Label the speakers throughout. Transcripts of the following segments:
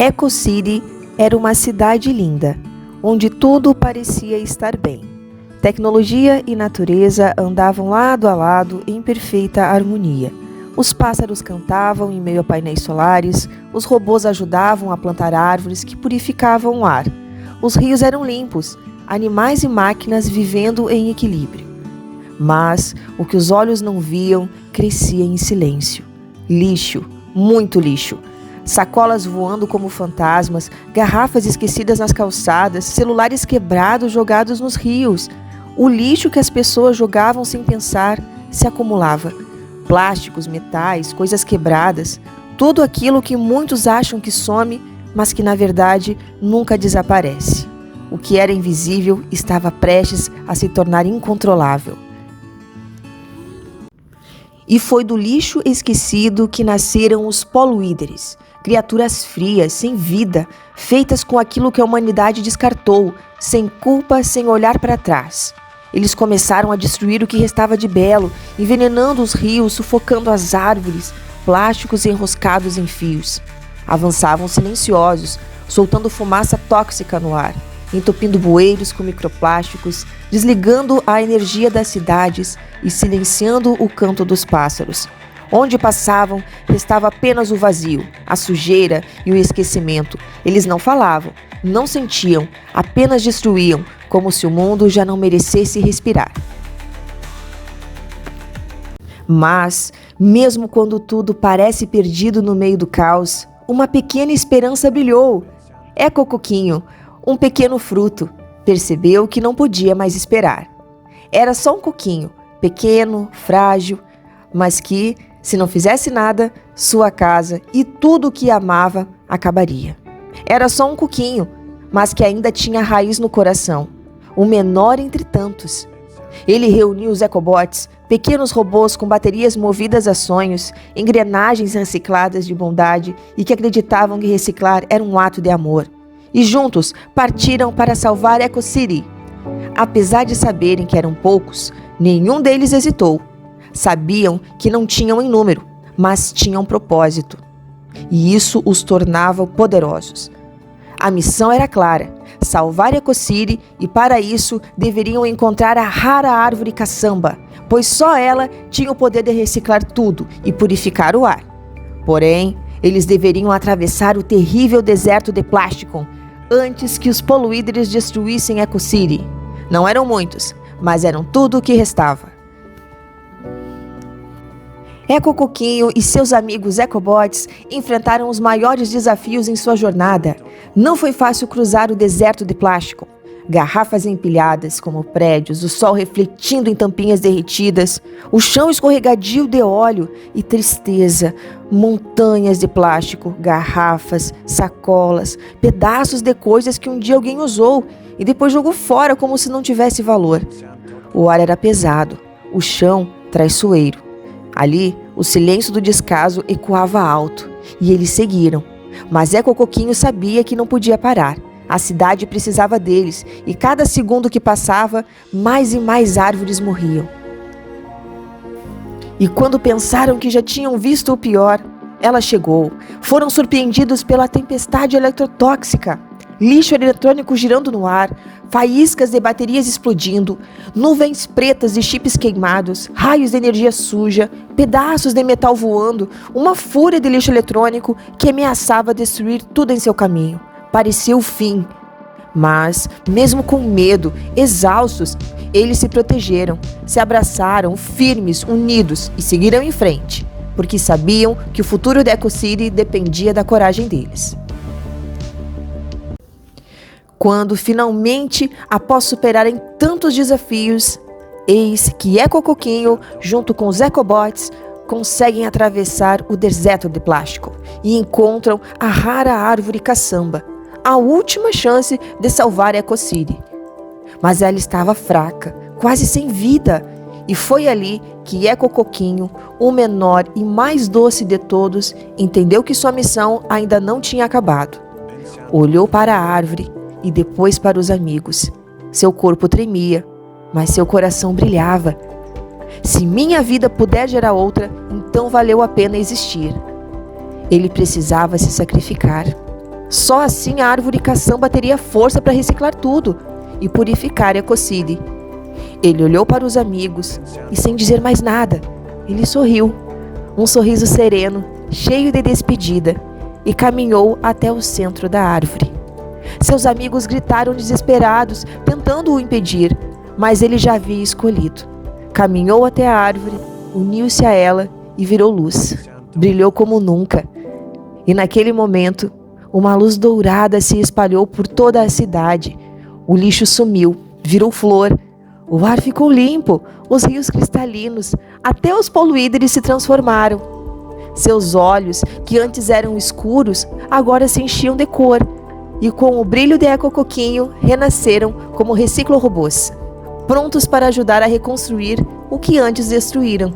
Speaker 1: Eco City era uma cidade linda, onde tudo parecia estar bem. Tecnologia e natureza andavam lado a lado em perfeita harmonia. Os pássaros cantavam em meio a painéis solares, os robôs ajudavam a plantar árvores que purificavam o ar. Os rios eram limpos, animais e máquinas vivendo em equilíbrio. Mas o que os olhos não viam crescia em silêncio. Lixo, muito lixo. Sacolas voando como fantasmas, garrafas esquecidas nas calçadas, celulares quebrados jogados nos rios. O lixo que as pessoas jogavam sem pensar se acumulava. Plásticos, metais, coisas quebradas, tudo aquilo que muitos acham que some, mas que na verdade nunca desaparece. O que era invisível estava prestes a se tornar incontrolável. E foi do lixo esquecido que nasceram os poluíderes, criaturas frias, sem vida, feitas com aquilo que a humanidade descartou, sem culpa, sem olhar para trás. Eles começaram a destruir o que restava de belo, envenenando os rios, sufocando as árvores, plásticos enroscados em fios. Avançavam silenciosos, soltando fumaça tóxica no ar, entupindo bueiros com microplásticos, desligando a energia das cidades e silenciando o canto dos pássaros. Onde passavam, restava apenas o vazio, a sujeira e o esquecimento. Eles não falavam, não sentiam, apenas destruíam, como se o mundo já não merecesse respirar. Mas, mesmo quando tudo parece perdido no meio do caos, uma pequena esperança brilhou. Eco Coquinho, um pequeno fruto, percebeu que não podia mais esperar. Era só um coquinho, pequeno, frágil, mas que, se não fizesse nada, sua casa e tudo o que amava acabaria. Era só um coquinho, mas que ainda tinha raiz no coração, o menor entre tantos. Ele reuniu os ecobots, pequenos robôs com baterias movidas a sonhos, engrenagens recicladas de bondade e que acreditavam que reciclar era um ato de amor. E juntos partiram para salvar Eco City. Apesar de saberem que eram poucos, nenhum deles hesitou. Sabiam que não tinham em número, mas tinham propósito. E isso os tornava poderosos. A missão era clara: salvar Eco City, e para isso deveriam encontrar a rara árvore caçamba, pois só ela tinha o poder de reciclar tudo e purificar o ar. Porém, eles deveriam atravessar o terrível deserto de plástico antes que os poluíderes destruíssem Eco City. Não eram muitos, mas eram tudo o que restava. Eco Coquinho e seus amigos ecobots enfrentaram os maiores desafios em sua jornada. Não foi fácil cruzar o deserto de plástico. Garrafas empilhadas como prédios, o sol refletindo em tampinhas derretidas, o chão escorregadio de óleo e tristeza, montanhas de plástico, garrafas, sacolas, pedaços de coisas que um dia alguém usou e depois jogou fora como se não tivesse valor. O ar era pesado, o chão traiçoeiro. Ali, o silêncio do descaso ecoava alto e eles seguiram. Mas Eco Coquinho sabia que não podia parar. A cidade precisava deles e cada segundo que passava, mais e mais árvores morriam. E quando pensaram que já tinham visto o pior, ela chegou. Foram surpreendidos pela tempestade eletrotóxica. Lixo eletrônico girando no ar, faíscas de baterias explodindo, nuvens pretas de chips queimados, raios de energia suja, pedaços de metal voando, uma fúria de lixo eletrônico que ameaçava destruir tudo em seu caminho. Parecia o fim. Mas, mesmo com medo, exaustos, eles se protegeram, se abraçaram, firmes, unidos e seguiram em frente, porque sabiam que o futuro da Eco City dependia da coragem deles. Quando, finalmente, após superarem tantos desafios, eis que Eco Coquinho, junto com os ecobots, conseguem atravessar o deserto de plástico e encontram a rara árvore caçamba, a última chance de salvar Eco City. Mas ela estava fraca, quase sem vida, e foi ali que Eco Coquinho, o menor e mais doce de todos, entendeu que sua missão ainda não tinha acabado. Olhou para a árvore e depois para os amigos. Seu corpo tremia, mas seu coração brilhava. Se minha vida puder gerar outra, então valeu a pena existir. Ele precisava se sacrificar. Só assim a árvore caçamba teria força para reciclar tudo e purificar Ecocide. Ele olhou para os amigos e, sem dizer mais nada, ele sorriu, um sorriso sereno, cheio de despedida, e caminhou até o centro da árvore. Seus amigos gritaram desesperados, tentando o impedir, mas ele já havia escolhido. Caminhou até a árvore, uniu-se a ela e virou luz. Brilhou como nunca. E naquele momento, uma luz dourada se espalhou por toda a cidade. O lixo sumiu, virou flor. O ar ficou limpo, os rios cristalinos, até os poluíderes se transformaram. Seus olhos, que antes eram escuros, agora se enchiam de cor, e com o brilho de Ecocoquinho, renasceram como reciclorobôs, prontos para ajudar a reconstruir o que antes destruíram.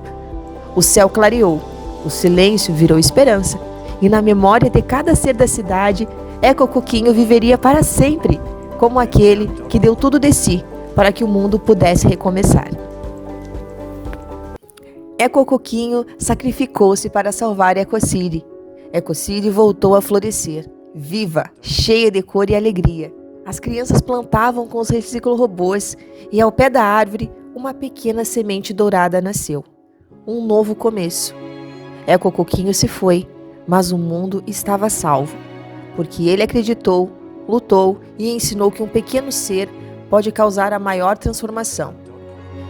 Speaker 1: O céu clareou, o silêncio virou esperança, e na memória de cada ser da cidade, Ecocoquinho viveria para sempre, como aquele que deu tudo de si, para que o mundo pudesse recomeçar. Ecocoquinho sacrificou-se para salvar Ecocide. Ecocide voltou a florescer, viva, cheia de cor e alegria. As crianças plantavam com os reciclorobôs e ao pé da árvore uma pequena semente dourada nasceu. Um novo começo. Ecocoquinho se foi, mas o mundo estava salvo, porque ele acreditou, lutou e ensinou que um pequeno ser pode causar a maior transformação.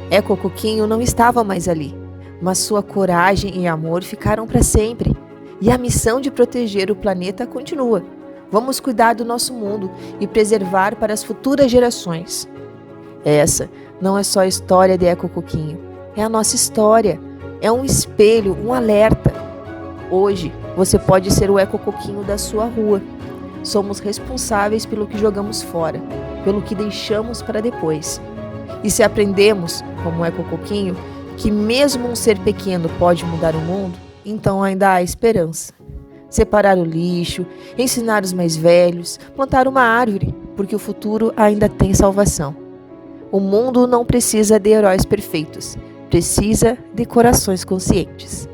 Speaker 1: Ecocoquinho não estava mais ali, mas sua coragem e amor ficaram para sempre. E a missão de proteger o planeta continua. Vamos cuidar do nosso mundo e preservar para as futuras gerações. Essa não é só a história de Ecocoquinho, é a nossa história. É um espelho, um alerta. Hoje, você pode ser o Ecocoquinho da sua rua. Somos responsáveis pelo que jogamos fora, pelo que deixamos para depois. E se aprendemos, como o Ecocoquinho, que mesmo um ser pequeno pode mudar o mundo, então ainda há esperança. Separar o lixo, ensinar os mais velhos, plantar uma árvore, porque o futuro ainda tem salvação. O mundo não precisa de heróis perfeitos, precisa de corações conscientes.